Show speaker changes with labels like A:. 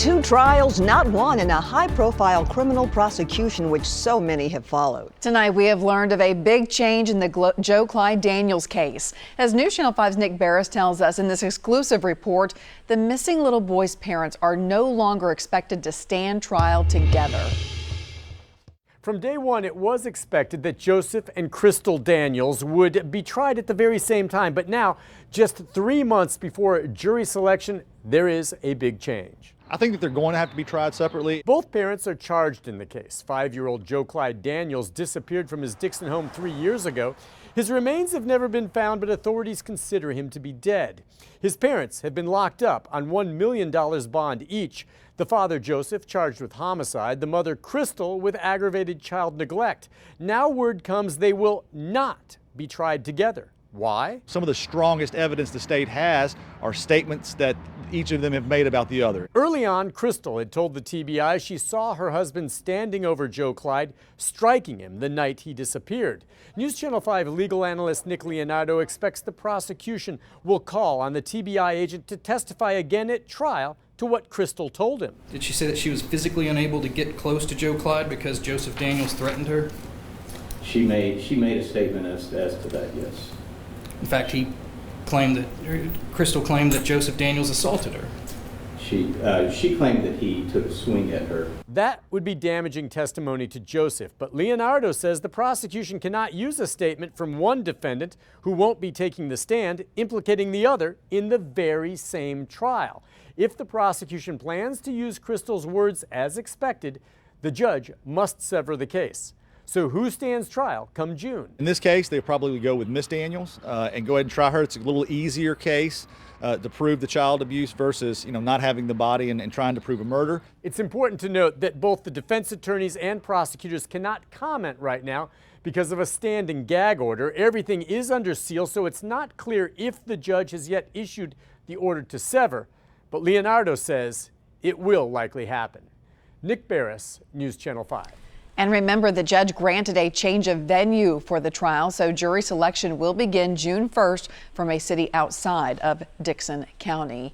A: Two trials, not one, in a high-profile criminal prosecution which so many have followed.
B: Tonight, we have learned of a big change in the Joe Clyde Daniels case. As News Channel 5's Nick Barris tells us in this exclusive report, the missing little boy's parents are no longer expected to stand trial together.
C: From day one, it was expected that Joseph and Krystal Daniels would be tried at the very same time. But now, just 3 months before jury selection, there is a big change.
D: I think that they're going to have to be tried separately.
C: Both parents are charged in the case. 5-year-old Joe Clyde Daniels disappeared from his Dixon home 3 years ago. His remains have never been found, but authorities consider him to be dead. His parents have been locked up on $1 million bond each. The father, Joseph, charged with homicide. The mother, Krystal, with aggravated child neglect. Now word comes they will not be tried together. Why?
D: Some of the strongest evidence the state has are statements that each of them have made about the other.
C: Early on, Krystal had told the TBI she saw her husband standing over Joe Clyde, striking him the night he disappeared. News Channel 5 legal analyst Nick Leonardo expects the prosecution will call on the TBI agent to testify again at trial to what Krystal told him.
E: Did she say that she was physically unable to get close to Joe Clyde because Joseph Daniels threatened her?
F: She made a statement as to that, yes.
E: In fact, Krystal claimed that Joseph Daniels assaulted her.
F: She claimed that he took a swing at her.
C: That would be damaging testimony to Joseph, but Leonardo says the prosecution cannot use a statement from one defendant who won't be taking the stand, implicating the other in the very same trial. If the prosecution plans to use Krystal's words as expected, the judge must sever the case. So who stands trial come June?
D: In this case, they probably would go with Miss Daniels and go ahead and try her. It's a little easier case to prove the child abuse versus not having the body and trying to prove a murder.
C: It's important to note that both the defense attorneys and prosecutors cannot comment right now because of a standing gag order. Everything is under seal, so it's not clear if the judge has yet issued the order to sever. But Leonardo says it will likely happen. Nick Barris, News Channel 5.
B: And remember, the judge granted a change of venue for the trial, so jury selection will begin June 1st from a city outside of Dixon County.